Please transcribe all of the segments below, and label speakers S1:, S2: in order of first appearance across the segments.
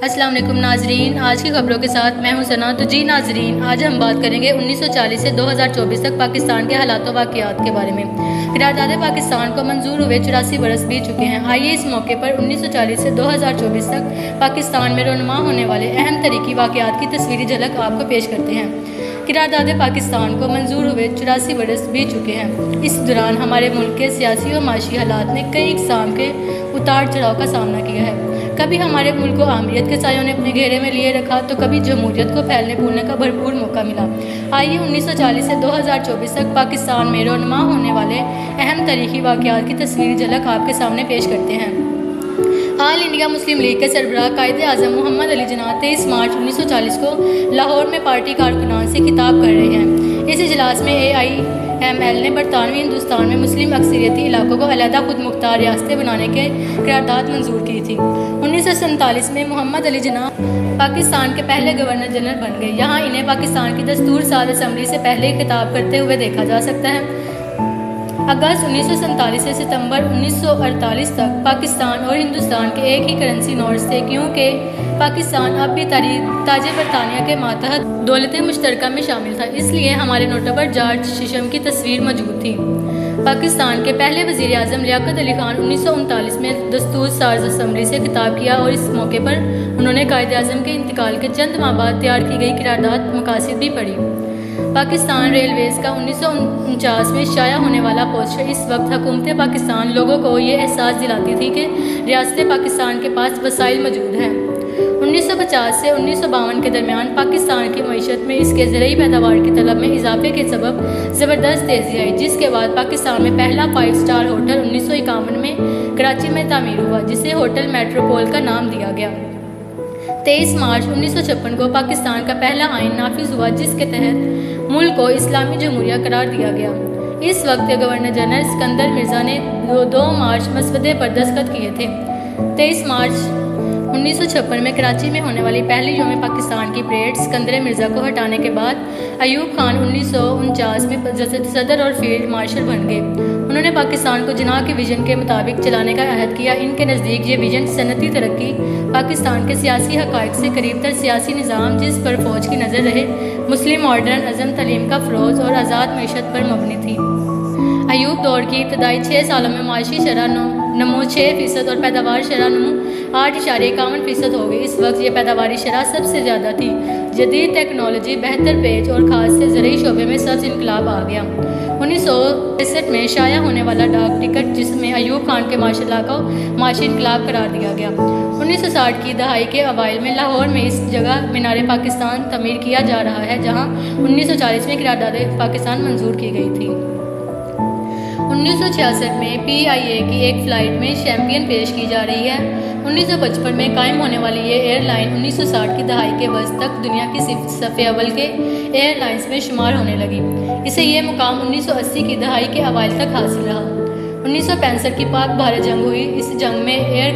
S1: السلام علیکم ناظرین، آج کی خبروں کے ساتھ میں ہوں ثنا۔ تو جی ناظرین، آج ہم بات کریں گے 1940 سے 2024 تک پاکستان کے حالات و واقعات کے بارے میں۔ قرارداد پاکستان کو منظور ہوئے 84 برس بیت چکے ہیں۔ آئیے اس موقع پر 1940 سے 2024 تک پاکستان میں رونما ہونے والے اہم تاریخی واقعات کی تصویری جھلک آپ کو پیش کرتے ہیں۔ قرارداد پاکستان کو منظور ہوئے 84 برس بیت چکے ہیں۔ اس دوران ہمارے ملک کے سیاسی و معاشی حالات نے کئی اقسام کے اتار چڑھاؤ کا سامنا کیا ہے۔ کبھی ہمارے ملک کو آمریت کے سایوں نے اپنے گھیرے میں لیے رکھا تو کبھی جمہوریت کو پھیلنے پھولنے کا بھرپور موقع ملا۔ آئیے 1940 سے 2024 تک پاکستان میں رونما ہونے والے اہم تاریخی واقعات کی تصویری جھلک آپ کے سامنے پیش کرتے ہیں۔ آل انڈیا مسلم لیگ کے سربراہ قائد اعظم محمد علی جناح 23 مارچ 1940 کو لاہور میں پارٹی کارکنان سے خطاب کر رہے ہیں۔ اس اجلاس میں AIML نے برطانوی ہندوستان میں مسلم اکثریتی علاقوں کو علیحدہ خود مختار ریاستیں بنانے کے قرارداد منظور کی تھی۔ 1947 میں محمد علی جناح پاکستان کے پہلے گورنر جنرل بن گئے۔ یہاں انہیں پاکستان کی دستور ساز اسمبلی سے پہلے خطاب کرتے ہوئے دیکھا جا سکتا ہے۔ اگست 1947 سے ستمبر 1948 تک پاکستان اور ہندوستان کے ایک ہی کرنسی نوٹس تھے، کیونکہ پاکستان اب بھی تاج برطانیہ کے ماتحت دولت مشترکہ میں شامل تھا، اس لیے ہمارے نوٹوں پر جارج ششم کی تصویر موجود تھی۔ پاکستان کے پہلے وزیر اعظم لیاقت علی خان 1939 میں دستور ساز اسمبلی سے خطاب کیا اور اس موقع پر انہوں نے قائد اعظم کے انتقال کے چند ماہ بعد تیار کی گئی قرارداد مقاصد بھی پڑھی۔ پاکستان ریلویز کا 1949 میں شائع ہونے والا پوسٹر اس وقت حکومت پاکستان لوگوں کو یہ احساس دلاتی تھی کہ ریاست پاکستان کے پاس وسائل موجود ہیں۔ 1950 سے 1952 کے درمیان پاکستان کی معیشت میں اس کے زرعی پیداوار کی طلب میں اضافے کے سبب زبردست تیزی آئی، جس کے بعد پاکستان میں پہلا 5 اسٹار ہوٹل 1951 میں کراچی میں تعمیر ہوا، جسے ہوٹل میٹروپول کا نام دیا گیا۔ 23 مارچ 1956 کو پاکستان کا پہلا آئین نافذ ہوا، جس کے تحت ملک کو اسلامی جمہوریہ قرار دیا گیا۔ اس وقت کے گورنر جنرل اسکندر مرزا نے 2 مارچ مسودے پر دستخط کیے تھے۔ 23 مارچ 1956 میں کراچی میں ہونے والی پہلی یوم پاکستان کی پریڈ اسکندر مرزا کو ہٹانے کے بعد ایوب خان 1949 میں صدر اور فیلڈ مارشل بن گئے۔ انہوں نے پاکستان کو جناح کے ویژن کے مطابق چلانے کا عہد کیا۔ ان کے نزدیک یہ ویژن صنعتی ترقی، پاکستان کے سیاسی حقائق سے قریب تر سیاسی نظام جس پر فوج کی نظر رہے، مسلم ماڈرن عزم تعلیم کا فروغ اور آزاد معیشت پر مبنی تھی۔ ایوب دور کی ابتدائی 6 سالوں میں معاشی شرح نمو 6% اور پیداوار شرح نمو 8.51% ہو گئی۔ اس وقت یہ پیداواری شرح سب سے زیادہ تھی۔ جدید ٹیکنالوجی، بہتر پیش اور خاص سے زرعی شعبے میں سبز انقلاب آ گیا۔ 1963 میں شائع ہونے والا ڈاک ٹکٹ، جس میں ایوب خان کے ماشاء اللہ کو معاشی انقلاب قرار دیا گیا۔ 1960 کی دہائی کے اوائل میں لاہور میں اس جگہ مینار پاکستان تعمیر کیا جا رہا ہے، جہاں 1940 میں قرارداد پاکستان منظور کی گئی تھی۔ 1966 میں PIA کی ایک فلائٹ میں چیمپئن پیش کی جا رہی ہے۔ 1955 میں قائم ہونے والی یہ ایئر لائن 1960 کی دہائی کے وسط تک دنیا کی صف اول کے ایئر لائنز میں شمار ہونے لگی۔ اسے یہ مقام 1980 کی دہائی کے اوائل تک حاصل رہا۔ 1965 کی پاک بھارت جنگ ہوئی۔ اس جنگ میں ایئر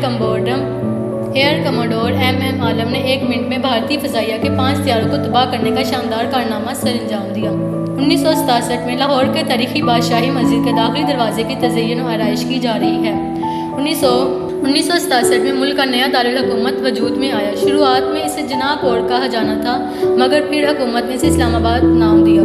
S1: کموڈور MM عالم نے 1 منٹ میں بھارتی فضائیہ کے 5 طیاروں کو تباہ کرنے کا شاندار کارنامہ سر انجام دیا۔ 1967 میں لاہور کے تاریخی بادشاہی مسجد کے داخلی دروازے کی تزئین و آرائش کی جا رہی ہے۔ 1967 میں ملک کا نیا دارالحکومت وجود میں آیا۔ شروعات میں اسے جناح کوٹ کہا جانا تھا، مگر پھر حکومت نے اسے اسلام آباد نام دیا۔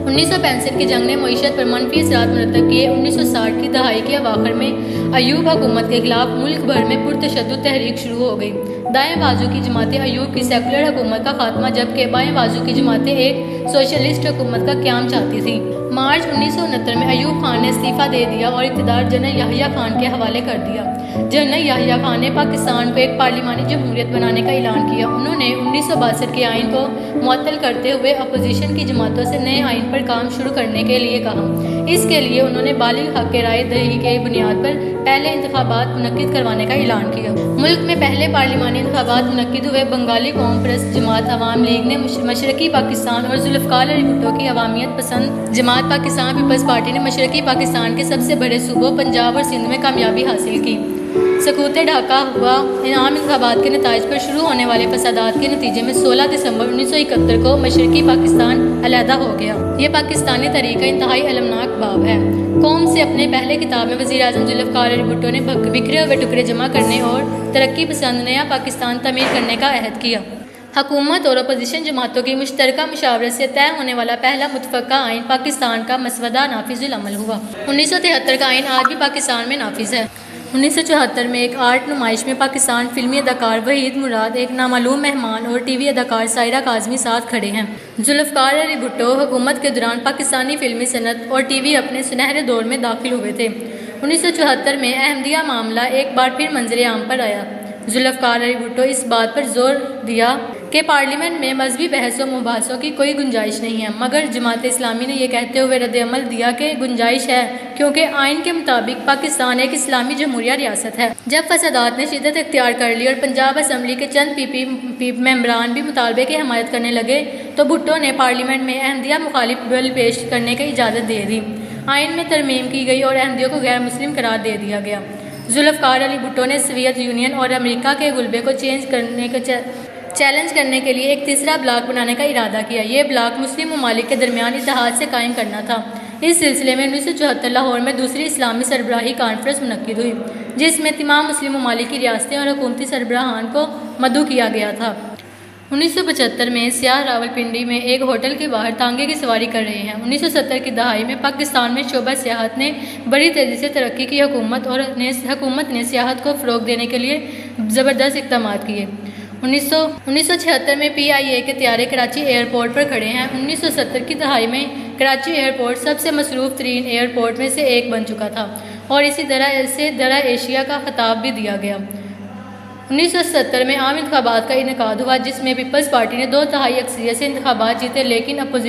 S1: 1965 کی جنگ نے معیشت پر منفی اثرات مرتب کیے۔ 1960 کی دہائی کے اواخر میں ایوب حکومت کے خلاف ملک بھر میں پرتشدد تحریک شروع ہو گئی۔ دائیں بازو کی جماعتیں ایوب کی سیکولر حکومت کا خاتمہ، جبکہ بائیں بازو کی جماعتیں ایک سوشلسٹ حکومت کا قیام چاہتی تھیں۔ مارچ 1969 میں ایوب خان نے استعفیٰ دے دیا اور اقتدار جنرل یحییٰ خان کے حوالے کر دیا۔ جنرل یحییٰ خان نے پاکستان کو ایک پارلیمانی جمہوریت بنانے کا اعلان کیا۔ انہوں نے 1962 کے آئین کو معطل کرتے ہوئے اپوزیشن کی جماعتوں سے نئے آئین پر کام شروع کرنے کے لیے کہا۔ اس کے لیے انہوں نے بالغ حق رائے دہی کی بنیاد پر پہلے انتخابات منعقد کروانے کا اعلان کیا۔ ملک میں پہلے پارلیمانی انتخابات منعقد ہوئے۔ بنگالی قوم پرست جماعت عوام لیگ نے مشرقی پاکستان اور ذوالفقار علی بھٹو کی عوامیت پسند جماعت پاکستان پیپلز پارٹی نے مشرقی پاکستان کے سب سے بڑے صوبوں پنجاب اور سندھ میں کامیابی حاصل کی۔ سکوت ڈھاکہ ہوا عام انتخابات کے نتائج پر شروع ہونے والے فسادات کے نتیجے میں 16 دسمبر 1971 کو مشرقی پاکستان علیحدہ ہو گیا۔ یہ پاکستانی تاریخ کا انتہائی المناک باب ہے۔ قوم سے اپنے پہلے کتاب میں وزیر اعظم ذوالفقار علی بھٹو نے بکھرے ہوئے ٹکڑے جمع کرنے اور ترقی پسند نیا پاکستان تعمیر کرنے کا عہد کیا۔ حکومت اور اپوزیشن جماعتوں کی مشترکہ مشاورت سے طے ہونے والا پہلا متفقہ آئین پاکستان کا مسودہ نافذ العمل ہوا۔ 1973 کا آئین آج بھی پاکستان میں نافذ ہے۔ 1974 میں ایک آرٹ نمائش میں پاکستان فلمی اداکار وحید مراد، ایک نامعلوم مہمان اور ٹی وی اداکار سائرہ کاظمی ساتھ کھڑے ہیں۔ ذوالفقار علی بھٹو حکومت کے دوران پاکستانی فلمی صنعت اور ٹی وی اپنے سنہرے دور میں داخل ہوئے تھے۔ 1974 میں احمدیہ معاملہ ایک بار پھر منظر عام پر آیا۔ ذوالفقار علی بھٹو اس بات پر زور دیا کہ پارلیمنٹ میں مذہبی بحث و مباحثوں کی کوئی گنجائش نہیں ہے، مگر جماعت اسلامی نے یہ کہتے ہوئے رد عمل دیا کہ گنجائش ہے، کیونکہ آئین کے مطابق پاکستان ایک اسلامی جمہوریہ ریاست ہے۔ جب فسادات نے شدت اختیار کر لی اور پنجاب اسمبلی کے چند پی ممبران بھی مطالبے کی حمایت کرنے لگے تو بھٹو نے پارلیمنٹ میں احمدیہ مخالف بل پیش کرنے کی اجازت دے دی۔ آئین میں ترمیم کی گئی اور احمدیوں کو غیر مسلم قرار دے دیا گیا۔ ذوالفقار علی بھٹو نے سوویت یونین اور امریکہ کے غلبے کو چیلنج کرنے کے لیے ایک تیسرا بلاک بنانے کا ارادہ کیا۔ یہ بلاک مسلم ممالک کے درمیان اتحاد سے قائم کرنا تھا۔ اس سلسلے میں 1974 لاہور میں دوسری اسلامی سربراہی کانفرنس منعقد ہوئی، جس میں تمام مسلم ممالک کی ریاستیں اور حکومتی سربراہان کو مدعو کیا گیا تھا۔ 1975 میں سیاح راولپنڈی میں ایک ہوٹل کے باہر تانگے کی سواری کر رہے ہیں۔ 1970 کی دہائی میں پاکستان میں شعبہ سیاحت نے بڑی تیزی سے ترقی کی۔ حکومت نے سیاحت کو فروغ دینے کے لیے زبردست اقدامات کیے۔ 1976 میں PIA کے طیارے کراچی ایئرپورٹ پر کھڑے ہیں۔ 1970 کی دہائی میں کراچی ایئرپورٹ سب سے مصروف ترین ایئرپورٹ میں سے ایک بن چکا تھا اور اسی طرح اسے درہ ایشیا کا خطاب بھی دیا گیا۔ 1970 میں عام انتخابات کا انعقاد ہوا، جس میں پیپلز پارٹی نے 2/3 اکثریت سے انتخابات جیتے، لیکن اپوزیشن